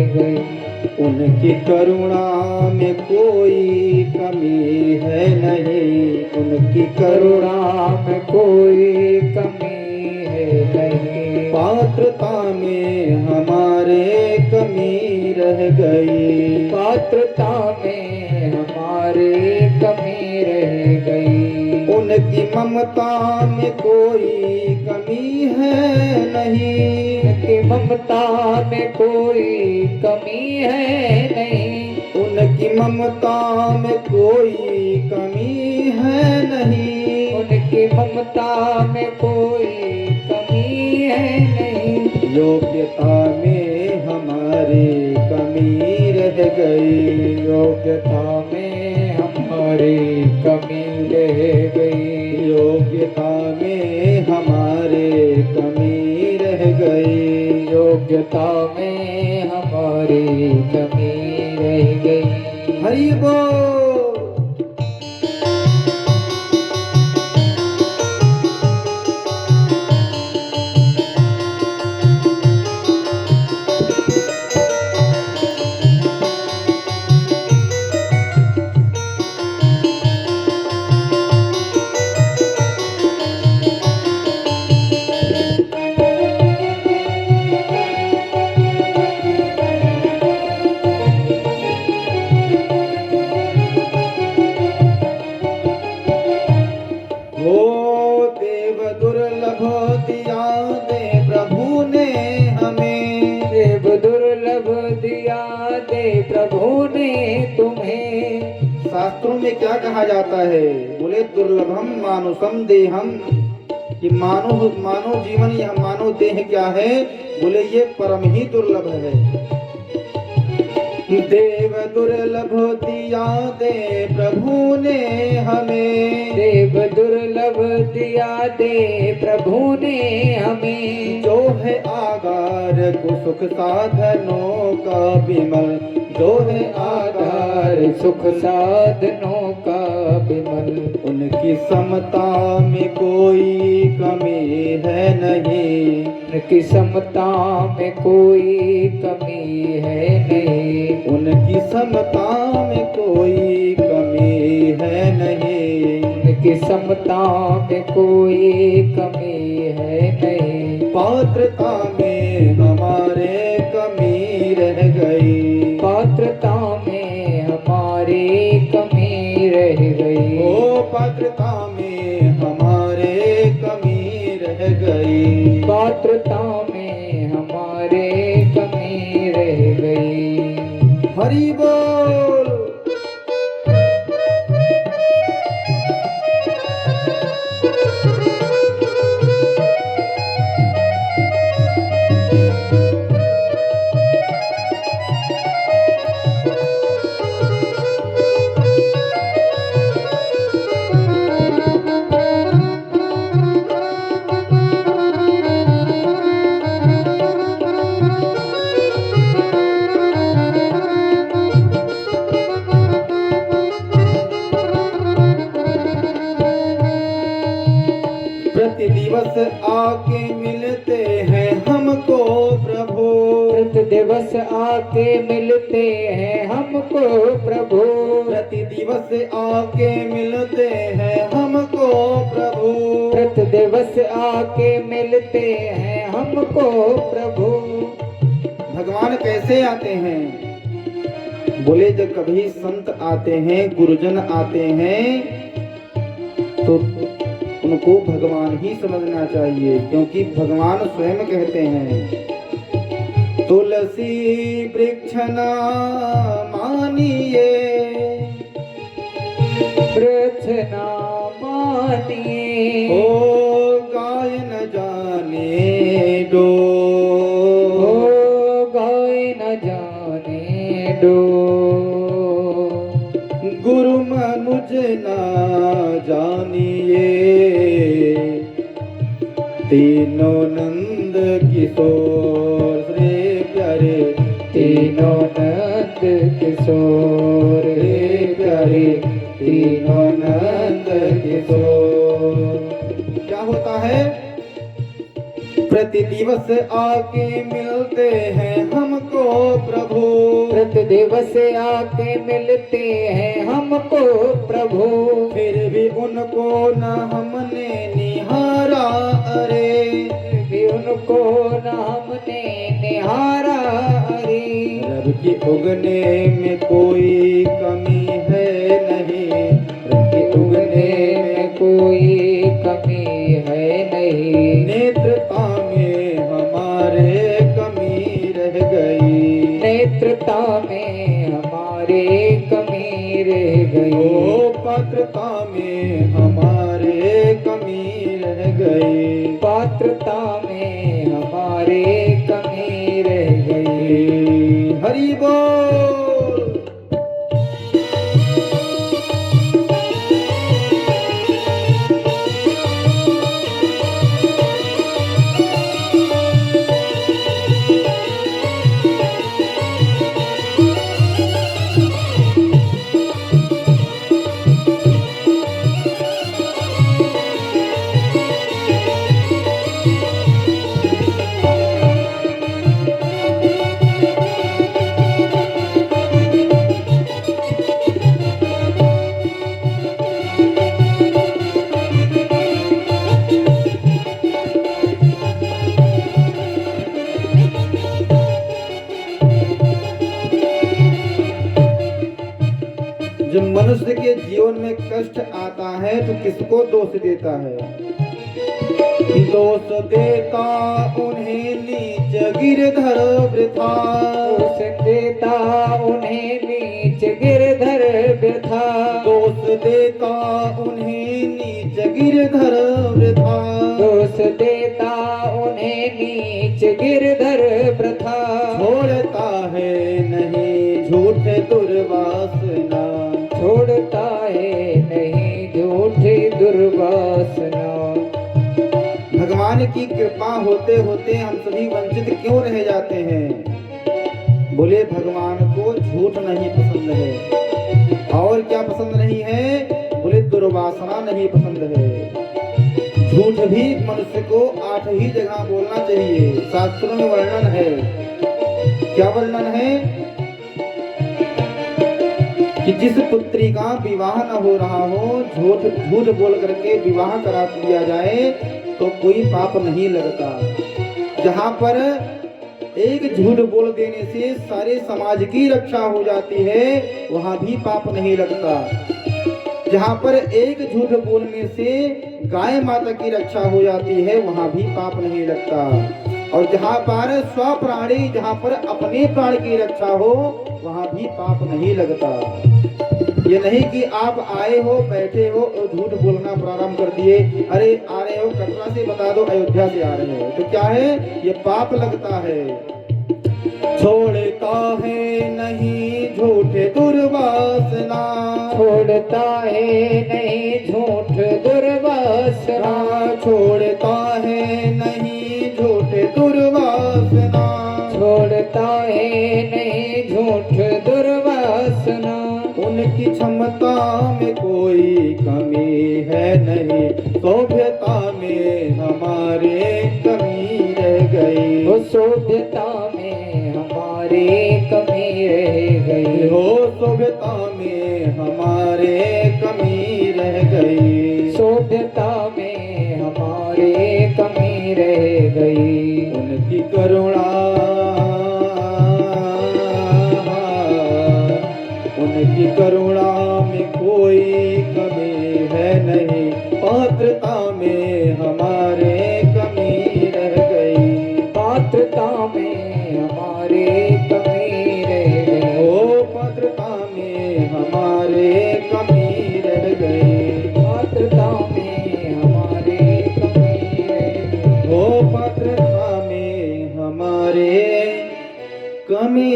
गई। उनकी करुणा में कोई कमी है नहीं, उनकी करुणा में कोई कमी है नहीं। पात्रता में हमारे कमी रह गई, पात्रता में हमारे कमी रह गई। उनकी ममता में कोई कमी है नहीं, उनकी ममता में कोई कमी है नहीं। उनकी ममता में कोई कमी है नहीं, उनकी ममता में कोई कमी है नहीं। योग्यता में हमारी कमी रह गई, योग्यता में हमारी कमी रह गई। योग्यता में हमारे कमी रह गई, योग्यता में हमारी कमी रह गई। हरि बोल। देव दुर्लभ दिया दे प्रभु ने हमें, देव दुर्लभ दिया दे प्रभु ने तुम्हें। शास्त्रों में क्या कहा जाता है? बोले दुर्लभम मानुषम देहम, कि मानव जीवन या मानव देह क्या है? बोले ये परम ही दुर्लभ है। देव दुर्लभ दिया दे प्रभु ने हमें, देव दुर्लभ दिया दे प्रभु ने हमें। जो है आगार को सुख साधनों का विमल, जो है आगार सुख साधनों का विमल। उनकी समता में कोई कमी है नहीं, उनकी समता में कोई कमी है नहीं। उनकी समता में कोई कमी है नहीं, उनकी समता में कोई कमी है नहीं। पात्रता में हमारे कमी रह गई, पात्रता में हमारी कमी रह गई। ओ पात्रता में हमारे कमी रह गई, पात्रता में हमारे कमी रह गई। हरि बोल। प्रति दिवस आके मिलते हैं हमको प्रभु, प्रति दिवस आके मिलते हैं हमको प्रभु। प्रति दिवस आके मिलते हैं हमको प्रभु, प्रति दिवस आके मिलते हैं हमको प्रभु। भगवान कैसे आते हैं? बोले जब कभी संत आते हैं, गुरुजन आते हैं, तो उनको भगवान ही समझना चाहिए, क्योंकि भगवान स्वयं कहते हैं तुलसी वृक्ष न मानिए, वृक्ष न मानिए। ओ गाय न जाने दो, ओ गाय न जाने दो। गुरु मनुज न जानिए, तीनों नंद किशोर रे प्यारे, तीनों नंद किशोर रे प्यारे, तीनों नंद किशोर। क्या होता है? प्रति दिवस आके मिलते हैं हमको प्रभु, व्रत दिवस आके मिलते हैं हमको प्रभु, फिर भी उनको न हमने निहारा, अरे भी उनको न हमने निहारा, अरे रब के उगने में कोई कमी है नहीं, रब के उगने में कोई कमी है नहीं, नेत्रता में हमारे कमी रह गई, नेत्रता में हमारे कमी रह गई, ओ पात्रता में हमारे कमी रह गई, पात्रता में हमारे कमी रह गई। हरि बोल। जब मनुष्य के जीवन में कष्ट आता है तो किसको दोष देता है? दोष देता उन्हें नीच गिरधर वृथा, दोष देता उन्हें नीच गिरधर वृथा, दोष देता उन्हें नीच गिरधर वृथा, दोष देता उन्हें नीच गिरधर वृथा, छोड़ता है नहीं झूठ दुर्वासना, छोड़ता है नहीं झूठी दुर्वासना। भगवान की कृपा होते होते हम सभी वंचित क्यों रह जाते हैं? बोले भगवान को झूठ नहीं पसंद है। और क्या पसंद नहीं है? बोले दुर्वासना नहीं पसंद है। झूठ भी मनुष्य को 8 ही जगह बोलना चाहिए। शास्त्रों में वर्णन है। क्या वर्णन है? कि जिस पुत्री का विवाह न हो रहा हो, झूठ बोल करके विवाह करा दिया जाए तो कोई पाप नहीं लगता। जहाँ पर एक झूठ बोल देने से सारे समाज की रक्षा हो जाती है, वहाँ भी पाप नहीं लगता। जहाँ पर एक झूठ बोलने से गाय माता की रक्षा हो जाती है, वहाँ भी पाप नहीं लगता। और जहाँ पर स्वप्राणी, जहाँ पर अपने प्राण की रक्षा हो, वहाँ भी पाप नहीं लगता। ये नहीं कि आप आए हो, बैठे हो और झूठ बोलना प्रारंभ कर दिए। अरे आ रहे हो कटरा से, बता दो अयोध्या से आ रहे हो, तो क्या है? ये पाप लगता है। छोड़ता है नहीं झूठ दुर्वासना, छोड़ता है नहीं झूठ दुर्वासना, छोड़ता है नहीं झूठ दुर्वासना, छोड़ता है नहीं झूठ दुर्वासना। उनकी क्षमता में कोई कमी है नहीं, सभ्यता में हमारे कमी रह गई, वो सभ्यता में हमारे कमी रह गई, हो सभ्यता में हमारे कमी रह गई, सभ्यता में हमारे कमी रह गई। उनकी करुणा, उनकी करुणा में कोई कमी है नहीं, पात्रता में हमारे कमी रह गई, पात्रता में हमारे कमी रह गई, ओ पात्रता में हमारे कमी रह गई, पात्रता में हमारे कमी रह गई, ओ पात्रता में हमारे कमी